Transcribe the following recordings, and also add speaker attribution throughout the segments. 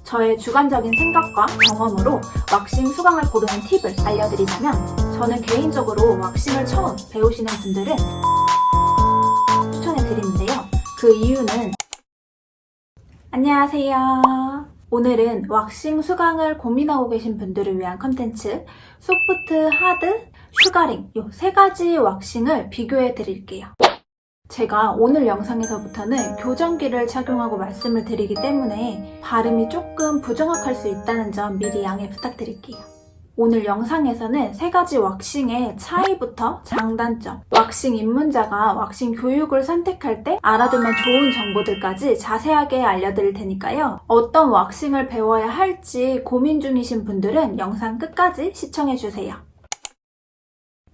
Speaker 1: 저의 주관적인 생각과 경험으로 왁싱 수강을 고르는 팁을 알려드리자면, 저는 개인적으로 왁싱을 처음 배우시는 분들은 추천해드리는데요. 그 이유는 안녕하세요. 오늘은 왁싱 수강을 고민하고 계신 분들을 위한 컨텐츠 소프트, 하드, 슈가링 이 세 가지 왁싱을 비교해 드릴게요. 제가 오늘 영상에서부터는 교정기를 착용하고 말씀을 드리기 때문에 발음이 조금 부정확할 수 있다는 점 미리 양해 부탁드릴게요. 오늘 영상에서는 세 가지 왁싱의 차이부터 장단점, 왁싱 입문자가 왁싱 교육을 선택할 때 알아두면 좋은 정보들까지 자세하게 알려드릴 테니까요. 어떤 왁싱을 배워야 할지 고민 중이신 분들은 영상 끝까지 시청해주세요.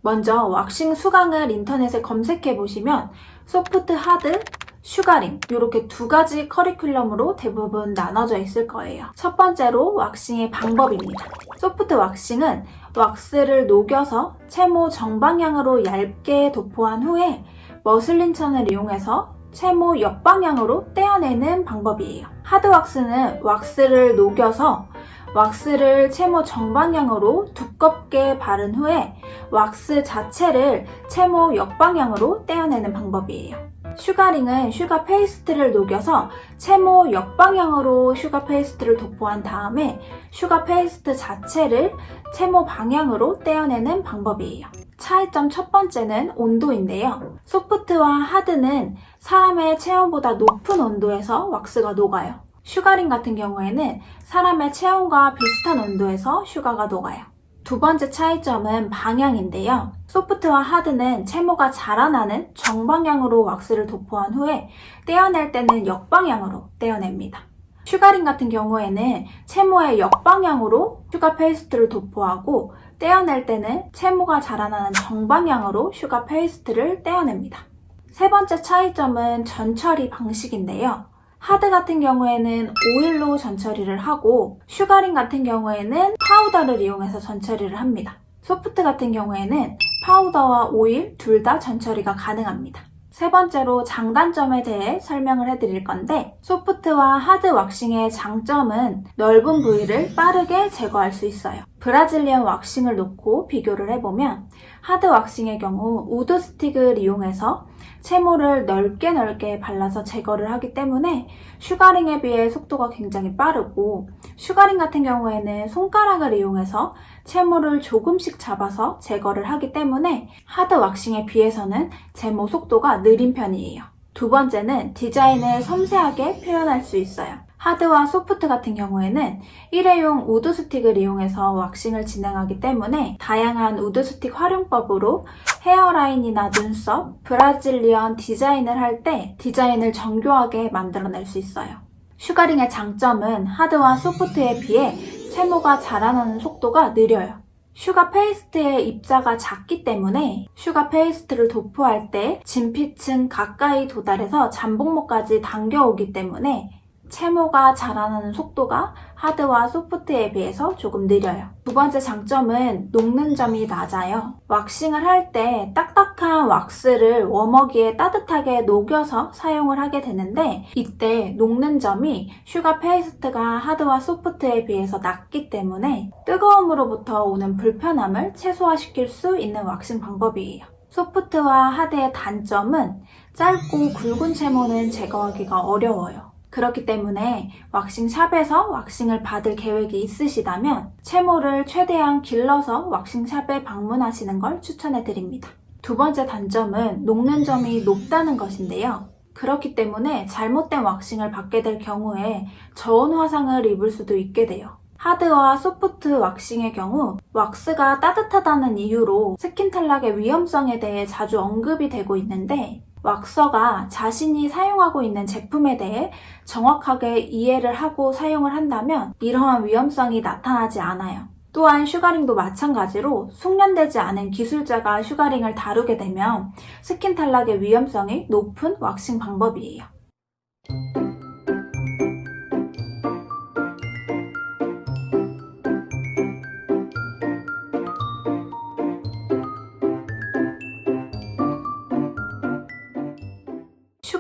Speaker 1: 먼저 왁싱 수강을 인터넷에 검색해보시면 소프트, 하드, 슈가링 이렇게 두 가지 커리큘럼으로 대부분 나눠져 있을 거예요. 첫 번째로 왁싱의 방법입니다. 소프트 왁싱은 왁스를 녹여서 채모 정방향으로 얇게 도포한 후에 머슬린 천을 이용해서 채모 역방향으로 떼어내는 방법이에요. 하드 왁스는 왁스를 녹여서 왁스를 채모 정방향으로 두껍게 바른 후에 왁스 자체를 채모 역방향으로 떼어내는 방법이에요. 슈가링은 슈가 페이스트를 녹여서 채모 역방향으로 슈가 페이스트를 도포한 다음에 슈가 페이스트 자체를 채모 방향으로 떼어내는 방법이에요. 차이점 첫 번째는 온도인데요. 소프트와 하드는 사람의 체온보다 높은 온도에서 왁스가 녹아요. 슈가링 같은 경우에는 사람의 체온과 비슷한 온도에서 슈가가 녹아요. 두 번째 차이점은 방향인데요. 소프트와 하드는 채모가 자라나는 정방향으로 왁스를 도포한 후에 떼어낼 때는 역방향으로 떼어냅니다. 슈가링 같은 경우에는 채모의 역방향으로 슈가 페이스트를 도포하고 떼어낼 때는 채모가 자라나는 정방향으로 슈가 페이스트를 떼어냅니다. 세 번째 차이점은 전처리 방식인데요. 하드 같은 경우에는 오일로 전처리를 하고 슈가링 같은 경우에는 파우더를 이용해서 전처리를 합니다. 소프트 같은 경우에는 파우더와 오일 둘 다 전처리가 가능합니다. 세 번째로 장단점에 대해 설명을 해드릴 건데, 소프트와 하드 왁싱의 장점은 넓은 부위를 빠르게 제거할 수 있어요. 브라질리언 왁싱을 놓고 비교를 해보면 하드 왁싱의 경우 우드 스틱을 이용해서 채모를 넓게 발라서 제거를 하기 때문에 슈가링에 비해 속도가 굉장히 빠르고, 슈가링 같은 경우에는 손가락을 이용해서 채모를 조금씩 잡아서 제거를 하기 때문에 하드 왁싱에 비해서는 제모 속도가 느린 편이에요. 두 번째는 디자인을 섬세하게 표현할 수 있어요. 하드와 소프트 같은 경우에는 일회용 우드 스틱을 이용해서 왁싱을 진행하기 때문에 다양한 우드 스틱 활용법으로 헤어라인이나 눈썹, 브라질리언 디자인을 할 때 디자인을 정교하게 만들어낼 수 있어요. 슈가링의 장점은 하드와 소프트에 비해 채모가 자라나는 속도가 느려요. 슈가 페이스트의 입자가 작기 때문에 슈가 페이스트를 도포할 때 진피층 가까이 도달해서 잠복모까지 당겨오기 때문에 채모가 자라나는 속도가 하드와 소프트에 비해서 조금 느려요. 두 번째 장점은 녹는 점이 낮아요. 왁싱을 할 때 딱딱한 왁스를 워머기에 따뜻하게 녹여서 사용을 하게 되는데, 이때 녹는 점이 슈가 페이스트가 하드와 소프트에 비해서 낮기 때문에 뜨거움으로부터 오는 불편함을 최소화시킬 수 있는 왁싱 방법이에요. 소프트와 하드의 단점은 짧고 굵은 채모는 제거하기가 어려워요. 그렇기 때문에 왁싱샵에서 왁싱을 받을 계획이 있으시다면 채모를 최대한 길러서 왁싱샵에 방문하시는 걸 추천해드립니다. 두 번째 단점은 녹는 점이 높다는 것인데요. 그렇기 때문에 잘못된 왁싱을 받게 될 경우에 저온 화상을 입을 수도 있게 돼요. 하드와 소프트 왁싱의 경우 왁스가 따뜻하다는 이유로 스킨 탈락의 위험성에 대해 자주 언급이 되고 있는데, 왁서가 자신이 사용하고 있는 제품에 대해 정확하게 이해를 하고 사용을 한다면 이러한 위험성이 나타나지 않아요. 또한 슈가링도 마찬가지로 숙련되지 않은 기술자가 슈가링을 다루게 되면 스킨 탈락의 위험성이 높은 왁싱 방법이에요.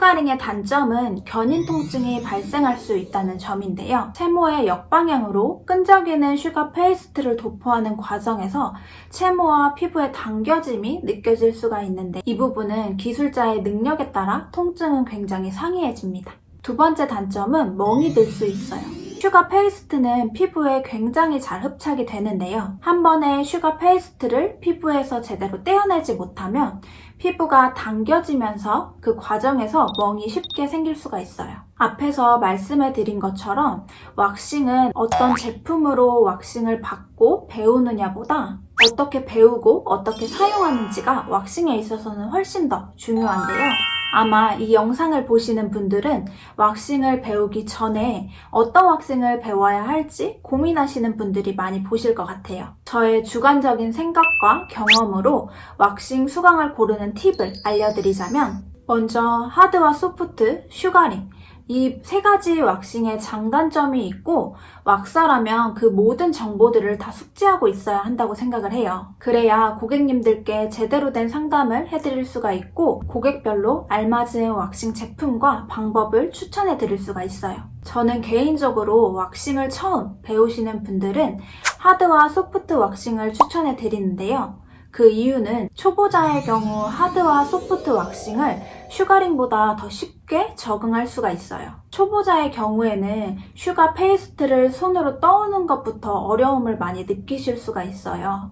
Speaker 1: 슈가링의 단점은 견인 통증이 발생할 수 있다는 점인데요. 채모의 역방향으로 끈적이는 슈가 페이스트를 도포하는 과정에서 채모와 피부의 당겨짐이 느껴질 수가 있는데 이 부분은 기술자의 능력에 따라 통증은 굉장히 상이해집니다. 두 번째 단점은 멍이 들 수 있어요. 슈가 페이스트는 피부에 굉장히 잘 흡착이 되는데요. 한 번에 슈가 페이스트를 피부에서 제대로 떼어내지 못하면 피부가 당겨지면서 그 과정에서 멍이 쉽게 생길 수가 있어요. 앞에서 말씀해 드린 것처럼 왁싱은 어떤 제품으로 왁싱을 받고 배우느냐보다 어떻게 배우고 어떻게 사용하는지가 왁싱에 있어서는 훨씬 더 중요한데요. 아마 이 영상을 보시는 분들은 왁싱을 배우기 전에 어떤 왁싱을 배워야 할지 고민하시는 분들이 많이 보실 것 같아요. 저의 주관적인 생각과 경험으로 왁싱 수강을 고르는 팁을 알려드리자면 먼저 하드와 소프트, 슈가링 이 세 가지 왁싱의 장단점이 있고 왁서라면 그 모든 정보들을 다 숙지하고 있어야 한다고 생각을 해요. 그래야 고객님들께 제대로 된 상담을 해드릴 수가 있고 고객별로 알맞은 왁싱 제품과 방법을 추천해 드릴 수가 있어요. 저는 개인적으로 왁싱을 처음 배우시는 분들은 하드와 소프트 왁싱을 추천해 드리는데요. 그 이유는 초보자의 경우 하드와 소프트 왁싱을 슈가링보다 더 쉽게 적응할 수가 있어요. 초보자의 경우에는 슈가 페이스트를 손으로 떠오는 것부터 어려움을 많이 느끼실 수가 있어요.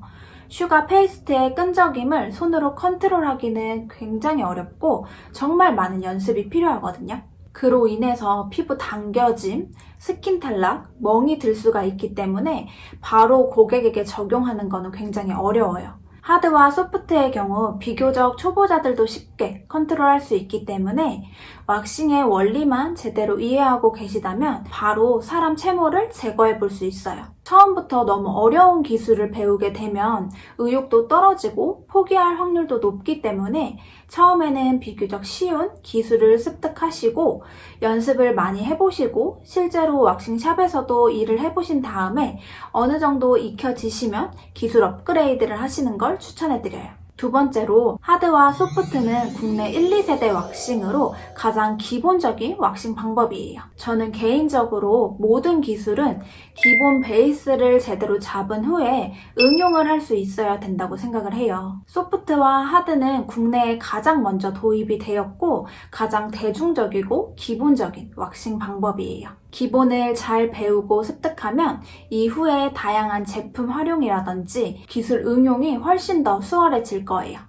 Speaker 1: 슈가 페이스트의 끈적임을 손으로 컨트롤하기는 굉장히 어렵고 정말 많은 연습이 필요하거든요. 그로 인해서 피부 당겨짐, 스킨 탈락, 멍이 들 수가 있기 때문에 바로 고객에게 적용하는 것은 굉장히 어려워요. 하드와 소프트의 경우 비교적 초보자들도 쉽게 컨트롤할 수 있기 때문에 왁싱의 원리만 제대로 이해하고 계시다면 바로 사람 채모를 제거해 볼 수 있어요. 처음부터 너무 어려운 기술을 배우게 되면 의욕도 떨어지고 포기할 확률도 높기 때문에 처음에는 비교적 쉬운 기술을 습득하시고 연습을 많이 해보시고 실제로 왁싱샵에서도 일을 해보신 다음에 어느 정도 익혀지시면 기술 업그레이드를 하시는 걸 추천해드려요. 두 번째로 하드와 소프트는 국내 1, 2세대 왁싱으로 가장 기본적인 왁싱 방법이에요. 저는 개인적으로 모든 기술은 기본 베이스를 제대로 잡은 후에 응용을 할 수 있어야 된다고 생각을 해요. 소프트와 하드는 국내에 가장 먼저 도입이 되었고 가장 대중적이고 기본적인 왁싱 방법이에요. 기본을 잘 배우고 습득하면 이후에 다양한 제품 활용이라든지 기술 응용이 훨씬 더 수월해질 거예요.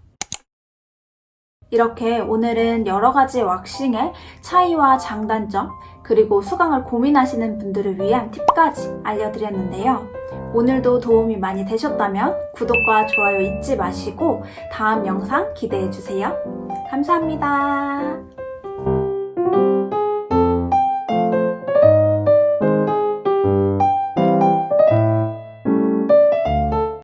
Speaker 1: 이렇게 오늘은 여러 가지 왁싱의 차이와 장단점 그리고 수강을 고민하시는 분들을 위한 팁까지 알려드렸는데요. 오늘도 도움이 많이 되셨다면 구독과 좋아요 잊지 마시고 다음 영상 기대해주세요. 감사합니다.